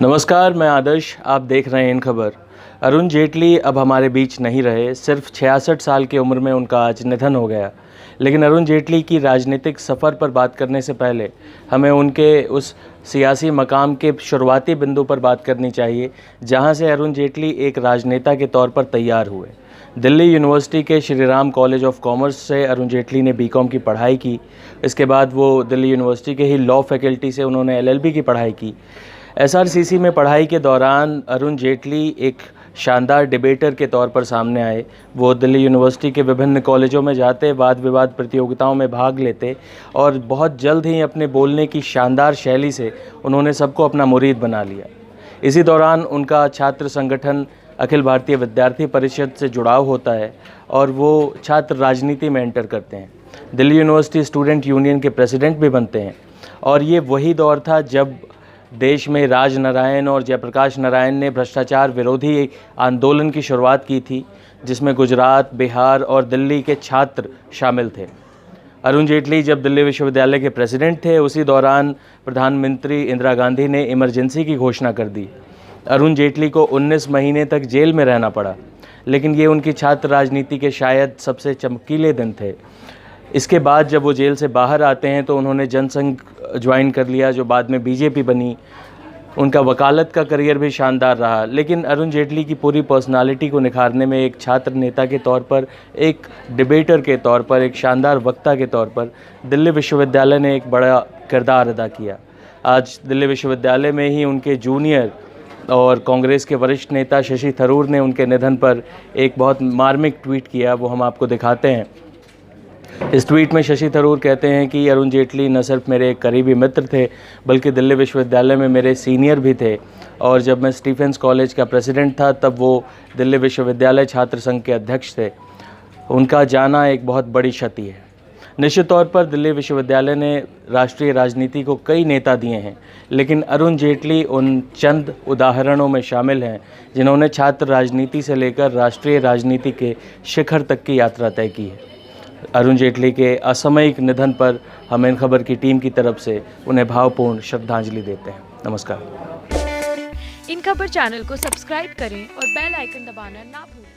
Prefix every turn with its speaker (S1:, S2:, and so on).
S1: नमस्कार, मैं आदर्श। आप देख रहे हैं इन खबर। अरुण जेटली अब हमारे बीच नहीं रहे। सिर्फ 66 साल की उम्र में उनका आज निधन हो गया। लेकिन अरुण जेटली की राजनीतिक सफ़र पर बात करने से पहले हमें उनके उस सियासी मकाम के शुरुआती बिंदु पर बात करनी चाहिए जहां से अरुण जेटली एक राजनेता के तौर पर तैयार हुए। दिल्ली यूनिवर्सिटी के Shri Ram college of commerce से अरुण जेटली ने बीकॉम की पढ़ाई की। इसके बाद वो दिल्ली यूनिवर्सिटी के ही लॉ फैकल्टी से उन्होंने एलएलबी की पढ़ाई की। एसआरसीसी में पढ़ाई के दौरान अरुण जेटली एक शानदार डिबेटर के तौर पर सामने आए। वो दिल्ली यूनिवर्सिटी के विभिन्न कॉलेजों में जाते, वाद विवाद प्रतियोगिताओं में भाग लेते और बहुत जल्द ही अपने बोलने की शानदार शैली से उन्होंने सबको अपना मुरीद बना लिया। इसी दौरान उनका छात्र संगठन अखिल भारतीय विद्यार्थी परिषद से जुड़ाव होता है और वो छात्र राजनीति में एंटर करते हैं। दिल्ली यूनिवर्सिटी स्टूडेंट यूनियन के प्रेसिडेंट भी बनते हैं। और ये वही दौर था जब देश में राज नारायण और जयप्रकाश नारायण ने भ्रष्टाचार विरोधी आंदोलन की शुरुआत की थी, जिसमें गुजरात, बिहार और दिल्ली के छात्र शामिल थे। अरुण जेटली जब दिल्ली विश्वविद्यालय के प्रेसिडेंट थे, उसी दौरान प्रधानमंत्री इंदिरा गांधी ने इमरजेंसी की घोषणा कर दी। अरुण जेटली को 19 महीने तक जेल में रहना पड़ा, लेकिन ये उनकी छात्र राजनीति के शायद सबसे चमकीले दिन थे। इसके बाद जब वो जेल से बाहर आते हैं तो उन्होंने जनसंघ ज्वाइन कर लिया, जो बाद में बीजेपी बनी। उनका वकालत का करियर भी शानदार रहा। लेकिन अरुण जेटली की पूरी पर्सनालिटी को निखारने में एक छात्र नेता के तौर पर, एक डिबेटर के तौर पर, एक शानदार वक्ता के तौर पर दिल्ली विश्वविद्यालय ने एक बड़ा किरदार अदा किया। आज दिल्ली विश्वविद्यालय में ही उनके जूनियर और कांग्रेस के वरिष्ठ नेता शशि थरूर ने उनके निधन पर एक बहुत मार्मिक ट्वीट किया। वो हम आपको दिखाते हैं। इस ट्वीट में शशि थरूर कहते हैं कि अरुण जेटली न सिर्फ मेरे एक करीबी मित्र थे, बल्कि दिल्ली विश्वविद्यालय में मेरे सीनियर भी थे। और जब मैं स्टीफेंस कॉलेज का प्रेसिडेंट था, तब वो दिल्ली विश्वविद्यालय छात्र संघ के अध्यक्ष थे। उनका जाना एक बहुत बड़ी क्षति है। निश्चित तौर पर दिल्ली विश्वविद्यालय ने राष्ट्रीय राजनीति को कई नेता दिए हैं, लेकिन अरुण जेटली उन चंद उदाहरणों में शामिल हैं जिन्होंने छात्र राजनीति से लेकर राष्ट्रीय राजनीति के शिखर तक की यात्रा तय की है। अरुण जेटली के असामयिक निधन पर हम इन खबर की टीम की तरफ से उन्हें भावपूर्ण श्रद्धांजलि देते हैं। नमस्कार।
S2: इन खबर चैनल को सब्सक्राइब करें और बेल आइकन दबाना ना भूलें।